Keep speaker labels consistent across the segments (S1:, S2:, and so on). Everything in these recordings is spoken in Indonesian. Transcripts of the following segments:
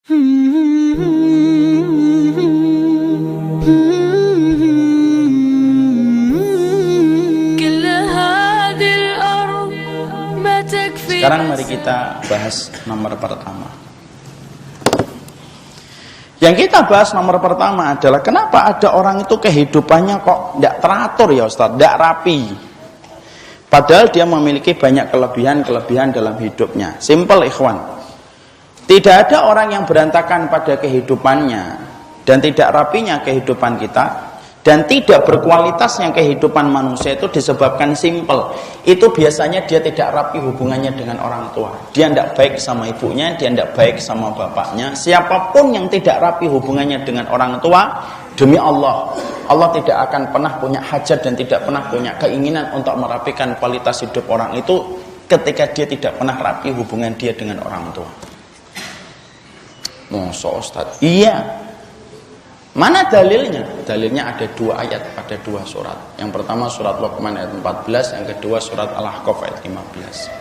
S1: Sekarang mari kita bahas nomor pertama. Yang kita bahas nomor pertama adalah kenapa ada orang itu kehidupannya kok tidak teratur ya Ustaz, tidak rapi. Padahal dia memiliki banyak kelebihan-kelebihan dalam hidupnya. Simple ikhwan. Tidak ada orang yang berantakan pada kehidupannya dan tidak rapinya kehidupan kita dan tidak berkualitasnya kehidupan manusia itu disebabkan simple. Itu biasanya dia tidak rapi hubungannya dengan orang tua. Dia tidak baik sama ibunya, dia tidak baik sama bapaknya. Siapapun yang tidak rapi hubungannya dengan orang tua, demi Allah, Allah tidak akan pernah punya hajat dan tidak pernah punya keinginan untuk merapikan kualitas hidup orang itu ketika dia tidak pernah rapi hubungan dia dengan orang tua. Masa Ustaz? Iya. Mana dalilnya? Dalilnya ada dua ayat pada dua surat. Yang pertama surat Luqman ayat 14, yang kedua surat Al-Ahqaf ayat 15.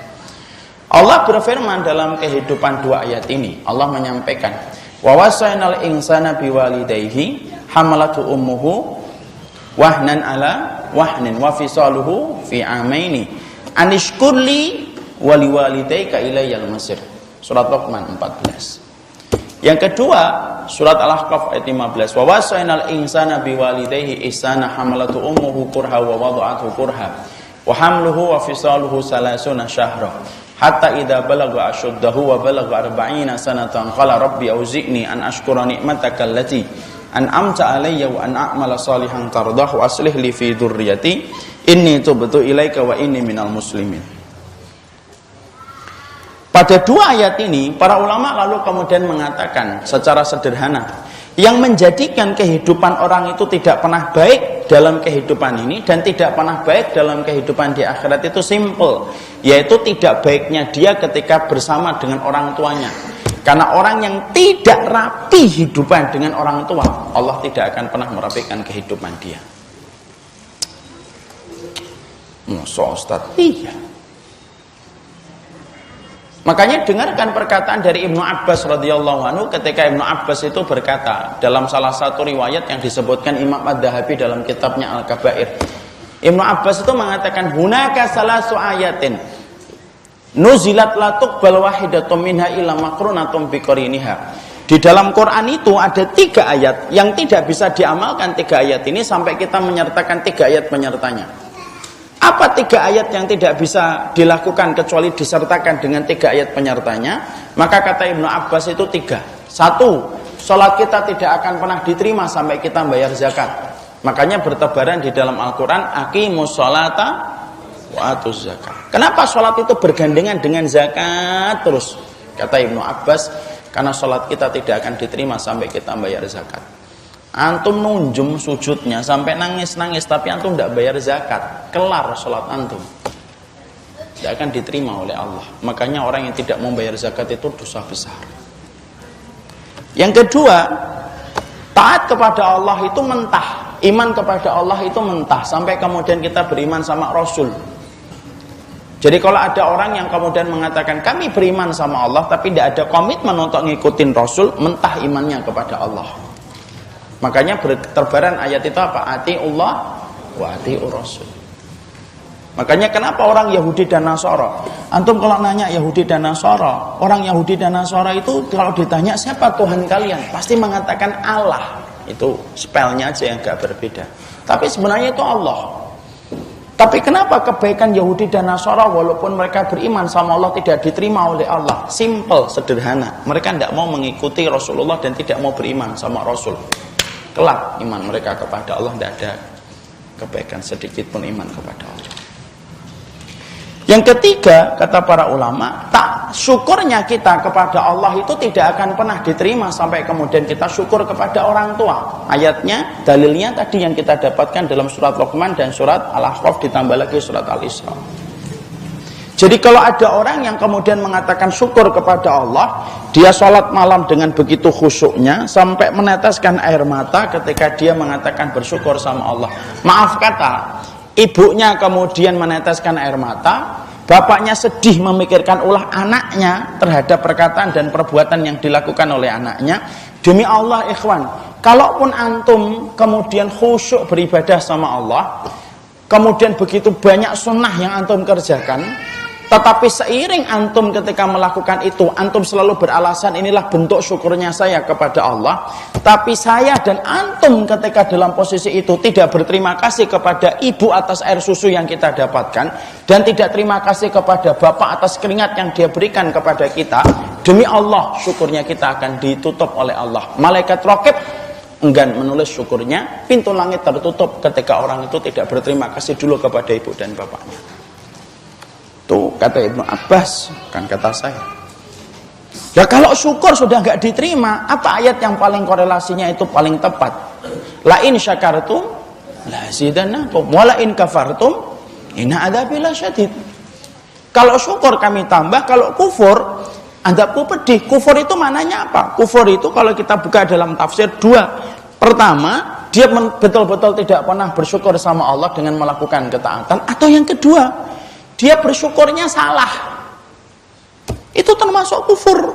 S1: Allah berfirman dalam kehidupan dua ayat ini. Allah menyampaikan, "Wa wasainal insana biwalidayhi hamalatu ummuhu wahnan ala wahnin wa fisaluhu fi amaini anishkurli wa liwalidayka ilayyal masir." Surat Luqman 14. Yang kedua, surat Al-Ahqaf ayat 15. Wa wasainal insana biwalidayhi ihsana hamalatu ummuhu kurha wa wada'athu kurha wa hamluhu wa fisaluhu salasuna syahra hatta idza balagha ashuddahu wa balagha 40 sanatan qala rabbi auzi'ni an ashkura ni'mataka allati an'amta alayya wa an a'mala salihan tardahu wa aslih li fi dzurriyyati inni tubtu ilaika wa inni minal muslimin. Pada dua ayat ini, para ulama lalu kemudian mengatakan secara sederhana, yang menjadikan kehidupan orang itu tidak pernah baik dalam kehidupan ini dan tidak pernah baik dalam kehidupan di akhirat itu simple, yaitu tidak baiknya dia ketika bersama dengan orang tuanya. Karena orang yang tidak rapi hidupan dengan orang tua, Allah tidak akan pernah merapikan kehidupan dia. Masa Ustaz? Iya. Makanya dengarkan perkataan dari Ibnu Abbas radhiyallahu anhu ketika Ibnu Abbas itu berkata dalam salah satu riwayat yang disebutkan Imam Ad-Dahabi dalam kitabnya Al-Kabair. Ibnu Abbas itu mengatakan hunaka salasu ayatin nuzilat la tuqbal wahidatun minha illa maqrunatun biqariniha. Di dalam Quran itu ada 3 ayat yang tidak bisa diamalkan 3 ayat ini sampai kita menyertakan 3 ayat penyertanya. Apa 3 ayat yang tidak bisa dilakukan kecuali disertakan dengan 3 ayat penyertanya? Maka kata Ibnu Abbas itu 3. 1, sholat kita tidak akan pernah diterima sampai kita bayar zakat. Makanya bertebaran di dalam Al-Quran, aqimus sholata wa atuz zakat. Kenapa sholat itu bergandengan dengan zakat terus? Kata Ibnu Abbas, karena sholat kita tidak akan diterima sampai kita bayar zakat. Antum nunjum sujudnya sampai nangis-nangis tapi antum tidak bayar zakat, kelar sholat antum, tidak akan diterima oleh Allah. Makanya orang yang tidak membayar zakat itu dosa besar. Yang kedua, taat kepada Allah itu mentah, iman kepada Allah itu mentah sampai kemudian kita beriman sama Rasul. Jadi kalau ada orang yang kemudian mengatakan kami beriman sama Allah tapi tidak ada komitmen untuk ngikutin Rasul, mentah imannya kepada Allah. Makanya berterbaran ayat itu apa? Ati'ullah wa ati'ur Rasul. Makanya kenapa orang Yahudi dan Nasara? Antum kalau nanya Yahudi dan Nasara, orang Yahudi dan Nasara itu kalau ditanya siapa Tuhan kalian, pasti mengatakan Allah. Itu spellnya aja yang agak berbeda. Tapi sebenarnya itu Allah. Tapi kenapa kebaikan Yahudi dan Nasara walaupun mereka beriman sama Allah tidak diterima oleh Allah? Simple, sederhana. Mereka tidak mau mengikuti Rasulullah dan tidak mau beriman sama Rasul. Kelak iman mereka kepada Allah, tidak ada kebaikan sedikit pun iman kepada Allah. Yang ketiga, kata para ulama, tak syukurnya kita kepada Allah itu tidak akan pernah diterima sampai kemudian kita syukur kepada orang tua. Ayatnya, dalilnya tadi yang kita dapatkan dalam surat Luqman dan surat Al-Ahqaf ditambah lagi surat Al-Isra. Jadi kalau ada orang yang kemudian mengatakan syukur kepada Allah, dia sholat malam dengan begitu khusyuknya sampai meneteskan air mata ketika dia mengatakan bersyukur sama Allah. Maaf kata, ibunya kemudian meneteskan air mata, bapaknya sedih memikirkan ulah anaknya terhadap perkataan dan perbuatan yang dilakukan oleh anaknya. Demi Allah ikhwan, kalaupun antum kemudian khusyuk beribadah sama Allah, kemudian begitu banyak sunnah yang antum kerjakan, tetapi seiring antum ketika melakukan itu, antum selalu beralasan inilah bentuk syukurnya saya kepada Allah. Tapi saya dan antum ketika dalam posisi itu tidak berterima kasih kepada ibu atas air susu yang kita dapatkan, dan tidak terima kasih kepada bapak atas keringat yang dia berikan kepada kita, demi Allah syukurnya kita akan ditutup oleh Allah. Malaikat Raqib enggan menulis syukurnya, pintu langit tertutup ketika orang itu tidak berterima kasih dulu kepada ibu dan bapaknya. Tuh kata Ibnu Abbas, kan kata saya. Ya kalau syukur sudah nggak diterima, apa ayat yang paling korelasinya itu paling tepat? La in syakartum la zidannakum wa la in kafartum inna adzabi lasyadid. Kalau syukur kami tambah, kalau kufur adabku pedih. Kufur itu mananya apa? Kufur itu kalau kita buka dalam tafsir dua. Pertama, dia betul-betul tidak pernah bersyukur sama Allah dengan melakukan ketaatan, atau yang kedua, dia bersyukurnya salah. Itu termasuk kufur.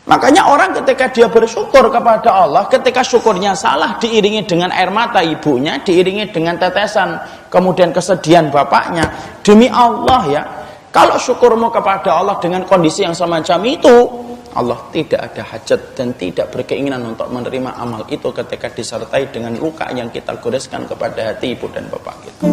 S1: Makanya orang ketika dia bersyukur kepada Allah, ketika syukurnya salah, diiringi dengan air mata ibunya, diiringi dengan tetesan, kemudian kesedihan bapaknya. Demi Allah ya, kalau syukurmu kepada Allah dengan kondisi yang semacam itu, Allah tidak ada hajat dan tidak berkeinginan untuk menerima amal itu ketika disertai dengan luka yang kita goreskan kepada hati ibu dan bapak kita.